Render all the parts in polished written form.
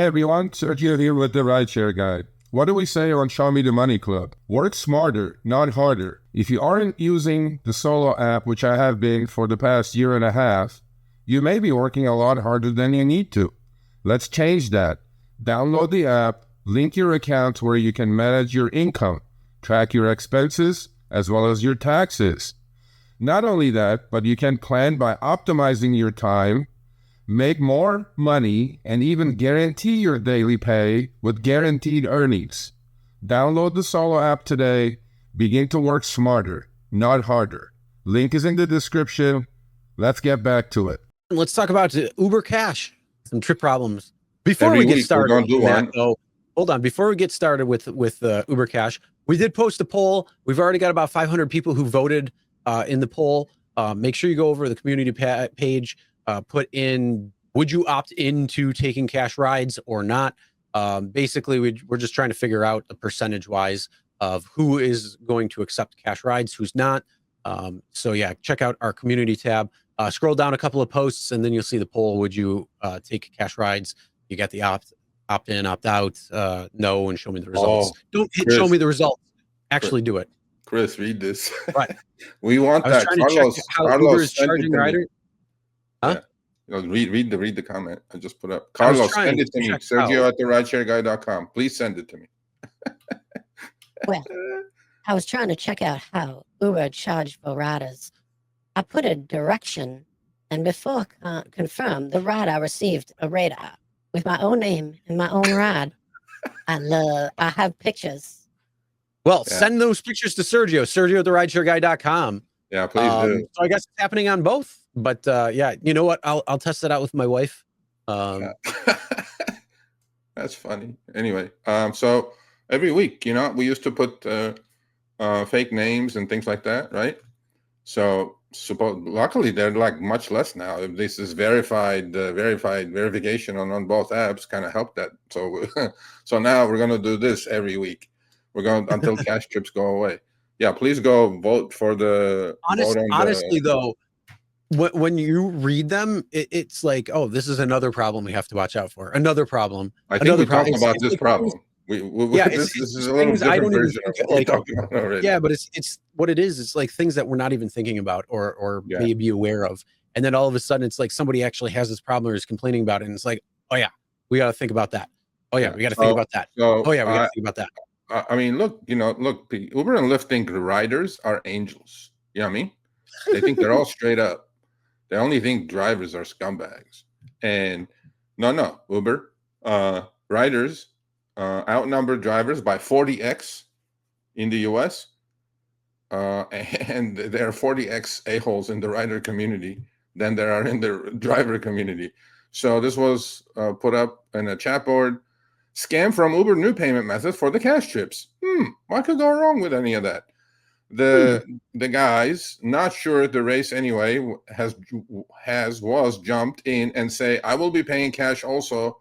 Hey everyone, Sergio here with the Rideshare Guide. What do we say on Show Me the Money Club? Work smarter, not harder. If you aren't using the Solo app, which I have been for the past year and a half, you may be working a lot harder than you need to. Let's change that. Download the app, link your account where you can manage your income, track your expenses, as well as your taxes. Not only that, but you can plan by optimizing your time, make more money, and even guarantee your daily pay with guaranteed earnings. Download the Solo app today. Begin to work smarter, not harder. Link is in the description. Let's get back to it. Let's talk about Uber Cash, some trip problems. Before we get started, hold on. Before we get started with Uber Cash, we did post a poll. We've already got about 500 people who voted in the poll. Make sure you go over to the community page. Put in, would you opt into taking cash rides or not? Basically, we're just trying to figure out the percentage wise of who is going to accept cash rides, who's not. So yeah, check out our community tab. Scroll down a couple of posts and then you'll see the poll. Would you take cash rides? You got the opt in, opt out, no, and show me the results. Don't hit Chris, show me the results. Actually do it. Chris, read this. Right. We want that. Carlos Uber is charging riders. Huh? Yeah. Read the comment I just put up. Carlos, send it to me. Sergio at the rideshareguy.com. Please send it to me. Well, I was trying to check out how Uber charged for riders. I put a direction, and before confirmed, the ride I received a radar with my own name and my own ride. I have pictures. Well, send those pictures to Sergio at the rideshareguy.com. Yeah, please do. So I guess it's happening on both. But yeah, you know what? I'll test it out with my wife. That's funny. Anyway, so every week, we used to put fake names and things like that, right? So luckily they're like much less now. If this is verification on both apps kind of helped that. So so now we're gonna do this every week. We're going until cash trips go away. Yeah, please go vote for the. Honestly, though. When you read them, it's like, oh, this is another problem we have to watch out for. Another problem. I think we talked about this problem. This is a little different version of what we're talking about already. Yeah, but it's what it is. It's like things that we're not even thinking about or maybe aware of. And then all of a sudden, it's like somebody actually has this problem or is complaining about it. And it's like, oh, yeah, we got to think about that. Oh, yeah, we got to think about that. Oh, yeah, we got to think about that. I mean, look, Uber and Lyft think the riders are angels. You know what I mean? They think they're all straight up. They only think drivers are scumbags. And no, Uber, riders outnumber drivers by 40x in the US. And there are 40x a-holes in the rider community than there are in the driver community. So this was put up in a chat board. Scam from Uber new payment methods for the cash trips. What could go wrong with any of that? The guys, not sure the race anyway, was jumped in and say, I will be paying cash also.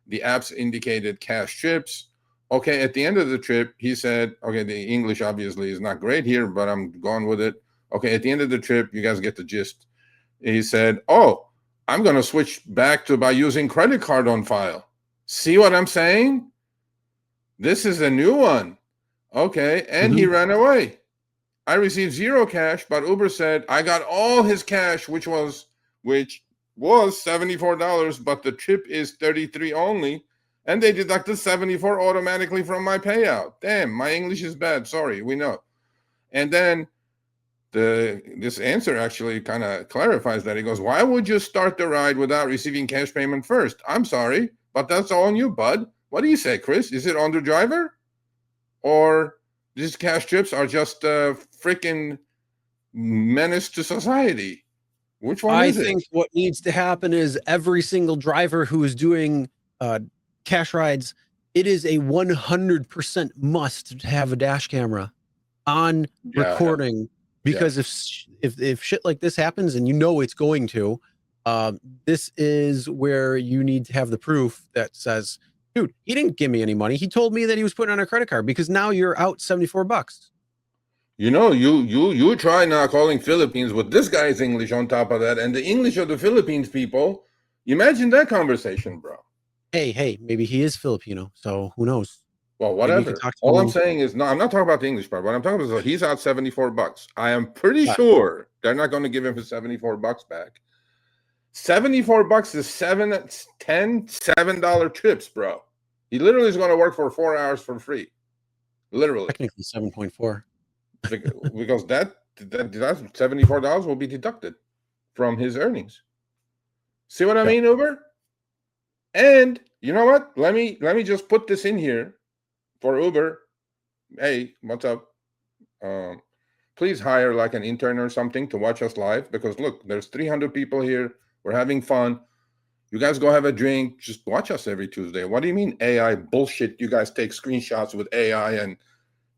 The apps indicated cash trips. Okay, at the end of the trip, he said, okay, the English obviously is not great here, but I'm going with it. Okay, at the end of the trip, you guys get the gist. He said, oh, I'm going to switch back to by using credit card on file. See what I'm saying? This is a new one. Okay, and he ran away. I received zero cash, but Uber said I got all his cash, which was $74, but the trip is $33 only, and they deducted $74 automatically from my payout. Damn, my English is bad. Sorry, we know. And then this answer actually kind of clarifies that. He goes, "Why would you start the ride without receiving cash payment first? I'm sorry, but that's all on you, bud. What do you say, Chris? Is it on the driver, or?" These cash trips are just a freaking menace to society. Which one is it? I think what needs to happen is every single driver who is doing cash rides, it is a 100% must to have a dash camera on recording, because if shit like this happens, and it's going to, this is where you need to have the proof that says, dude, he didn't give me any money. He told me that he was putting on a credit card, because now you're out $74. You try now calling Philippines with this guy's English on top of that, and the English of the Philippines people. Imagine that conversation, bro. hey, maybe he is Filipino, so who knows? Well, whatever. All I'm saying is, no, I'm not talking about the English part. What I'm talking about is he's out $74. I am pretty sure they're not going to give him his $74 back. $74 is $7 trips, bro. He literally is going to work for 4 hours for free. Literally. Technically 7.4. Because that $74 will be deducted from his earnings. See what I mean, Uber? And you know what? Let me just put this in here for Uber. Hey, what's up? Please hire like an intern or something to watch us live, because look, there's 300 people here. We're having fun. You guys go have a drink. Just watch us every Tuesday. What do you mean AI bullshit? You guys take screenshots with AI and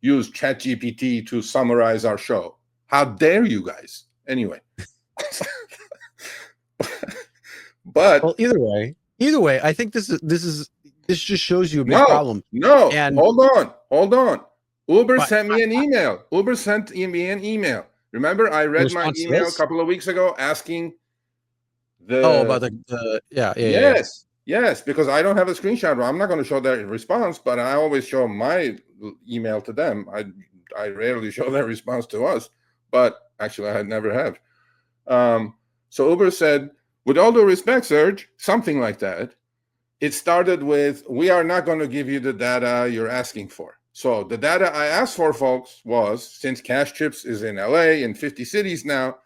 use ChatGPT to summarize our show. How dare you guys? Anyway. But well, either way, I think this just shows you a big problem. No, and hold on. Uber sent me an email. Remember, I read my email a couple of weeks ago asking about the yes, because I don't have a screenshot. I'm not going to show their response, but I always show my email to them. I rarely show their response to us, but actually I never have. So Uber said, with all due respect, Serge, something like that. It started with, we are not going to give you the data you're asking for. So the data I asked for, folks, was, since Cash Trips is in LA and 50 cities now,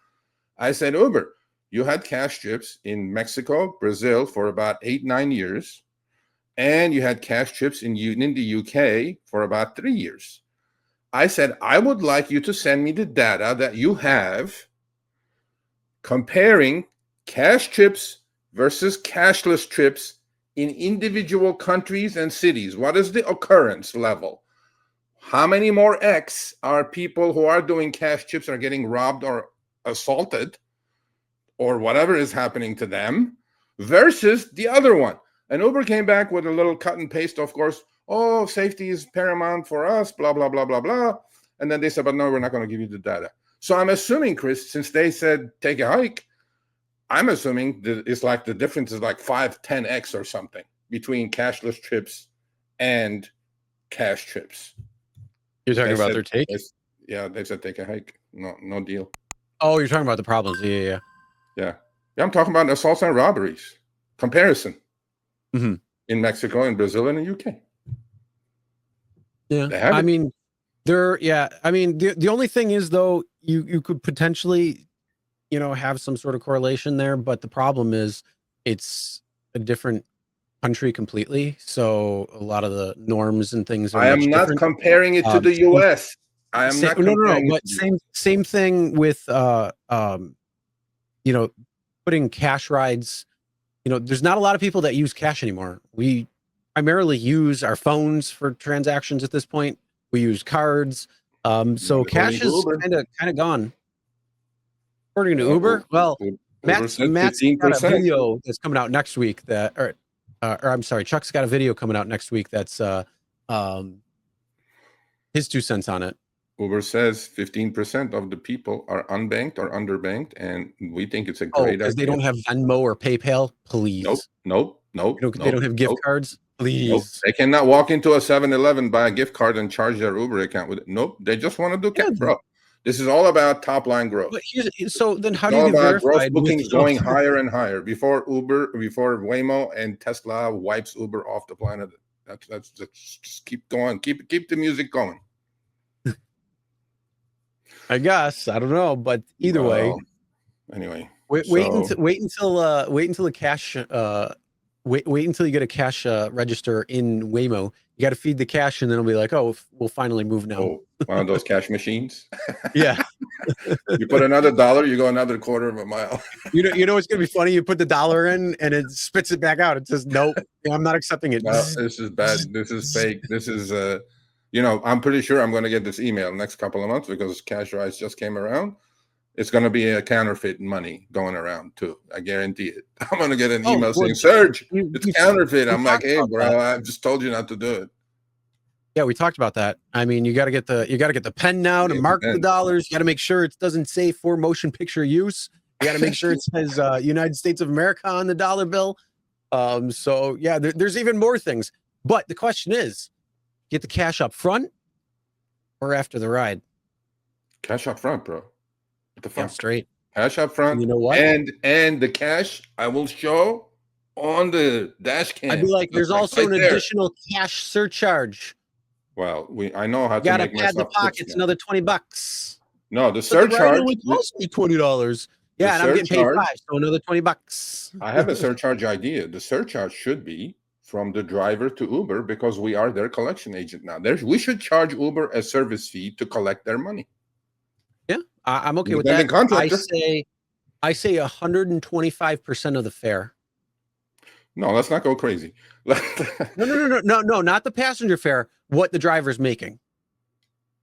I said, Uber, you had Cash Trips in Mexico, Brazil for about 8-9 years, and you had Cash Trips in the UK for about 3 years. I said, I would like you to send me the data that you have comparing cash trips versus cashless trips in individual countries and cities. What is the occurrence level? How many more X are people who are doing cash trips are getting robbed or assaulted or whatever is happening to them versus the other one? And Uber came back with a little cut and paste, of course. Oh, safety is paramount for us, blah, blah, blah, blah, blah. And then they said, but no, we're not going to give you the data. So I'm assuming, Chris, since they said take a hike, I'm assuming that it's like the difference is like 5-10x or something between cashless trips and cash trips. You're talking about their take? They said take a hike. No deal. Oh, you're talking about the problems. Yeah. I'm talking about assaults and robberies. Comparison. Mm-hmm. In Mexico and Brazil and the UK. Yeah. I mean, the only thing is, though, you could potentially, have some sort of correlation there, but the problem is it's a different country completely. So a lot of the norms and things are I am not different. Comparing it to the US. I am not comparing but same thing with putting cash rides. There's not a lot of people that use cash anymore. We primarily use our phones for transactions at this point. We use cards. So cash is kind of gone. According to Uber, Matt's got a video that's coming out next week or I'm sorry, Chuck's got a video coming out next week that's his 2 cents on it. Uber says 15% of the people are unbanked or underbanked, and we think it's a great idea. Because they don't have Venmo or PayPal? Please. Nope. They don't have gift cards? Please. Nope. They cannot walk into a 7-Eleven, buy a gift card, and charge their Uber account with it. Nope. They just want to do cash, bro. This is all about top line growth. But so then how do you verify gross bookings going higher and higher before Waymo and Tesla wipes Uber off the planet? That's just keep going. Keep the music going. I guess I don't know, but either way. Anyway, wait until the cash. Wait until you get a cash register in Waymo. You got to feed the cash, and then it'll be like, oh, we'll finally move now. Oh, one of those cash machines. Yeah. You put another $1, you go another quarter of a mile. You know it's gonna be funny. You put the $1 in, and it spits it back out. It says, nope, I'm not accepting it. No, this is bad. This is fake. This is I'm pretty sure I'm going to get this email next couple of months because Cash Rides just came around. It's going to be a counterfeit money going around too. I guarantee it. I'm going to get an email saying, Serge, it's counterfeit. I'm like, hey, bro, I just told you not to do it. Yeah, we talked about that. I mean, you got to get the pen now to mark the dollars. You got to make sure it doesn't say for motion picture use. You got to make sure it says United States of America on the dollar bill. So yeah, there's even more things. But the question is, get the cash up front or after the ride? Cash up front, bro. What the fuck? Yeah, straight. Cash up front. And you know what? And the cash I will show on the dash cam. I'd be like, there's also an additional cash surcharge. Well, I know how to gotta make pad the pockets, another $20. No, the surcharge only cost me $20. Yeah, and I'm getting paid $5, so another $20. I have a surcharge idea. The surcharge should be from the driver to Uber because we are their collection agent now. We should charge Uber a service fee to collect their money. Yeah, I'm okay with that. I say 125% of the fare. No, let's not go crazy. No, not the passenger fare. What the driver's making.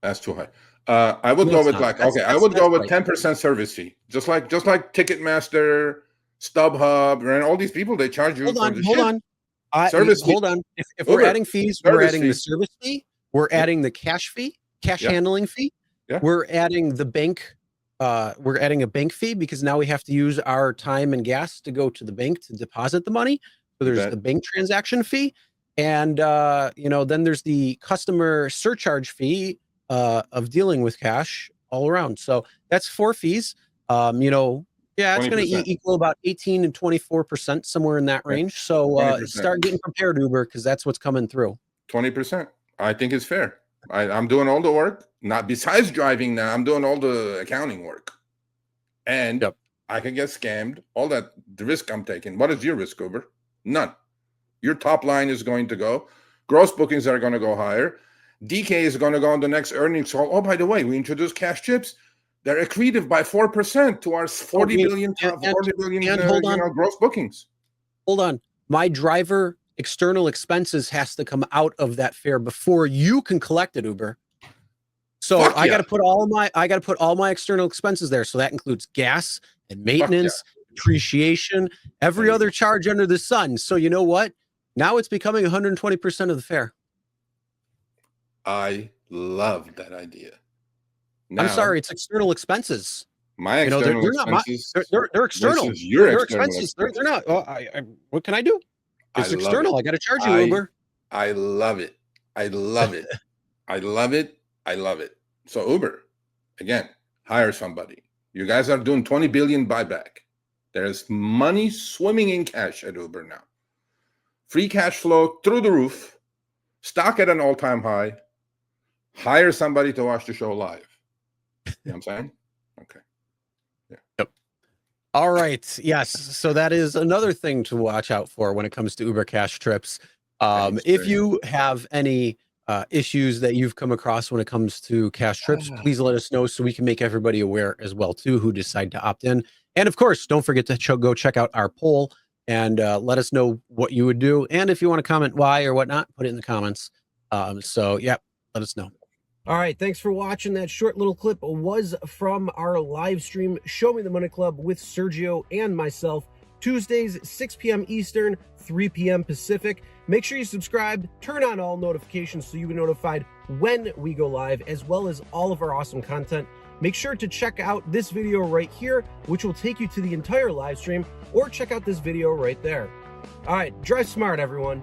That's too high. I would go with I would go with 10% service fee. Just like Ticketmaster, StubHub, and all these people, they charge you. Hold on. Hold on. If we're adding fees, we're adding the service fee. We're adding the cash fee, handling fee. Yeah. We're adding the bank. We're adding a bank fee because now we have to use our time and gas to go to the bank to deposit the money. So there's the bank transaction fee. And, then there's the customer surcharge fee of dealing with cash all around. So that's 4 fees. It's going to equal about 18 and 24%, somewhere in that range. So start getting prepared, Uber, because that's what's coming through. 20%. I think it's fair. I'm doing all the work. Not besides driving now, I'm doing all the accounting work. And I can get scammed. All that, the risk I'm taking. What is your risk, Uber? None. Your top line is going to go. Gross bookings are going to go higher. DK is going to go on the next earnings call. Oh, by the way, we introduced cash chips. They're accretive by 4% to our 40 billion gross bookings. Hold on. My driver external expenses has to come out of that fare before you can collect it, Uber. So I got to put all my external expenses there. So that includes gas and maintenance, depreciation, every other charge under the sun. So you know what? Now it's becoming 120% of the fare. I love that idea. Now, I'm sorry, it's external expenses. My external expenses. They're external. Your expenses. They're not. What can I do? It's external. I got to charge you, Uber. I love it. I love it. I love it. I love it. So Uber, again, hire somebody. You guys are doing 20 billion buyback. There's money swimming in cash at Uber now. Free cash flow through the roof. Stock at an all-time high. Hire somebody to watch the show live. You know what I'm saying? Okay. Yeah. Yep. All right. Yes. So that is another thing to watch out for when it comes to Uber Cash trips. If you have any issues that you've come across when it comes to cash trips, please let us know so we can make everybody aware as well too who decide to opt in. And of course, don't forget to go check out our poll and let us know what you would do. And if you want to comment why or whatnot, put it in the comments. Let us know. All right, thanks for watching. That short little clip was from our live stream, Show Me the Money Club with Sergio and myself, Tuesdays, 6 p.m. Eastern, 3 p.m. Pacific. Make sure you subscribe, turn on all notifications so you'll be notified when we go live, as well as all of our awesome content. Make sure to check out this video right here, which will take you to the entire live stream, or check out this video right there. All right, drive smart, everyone.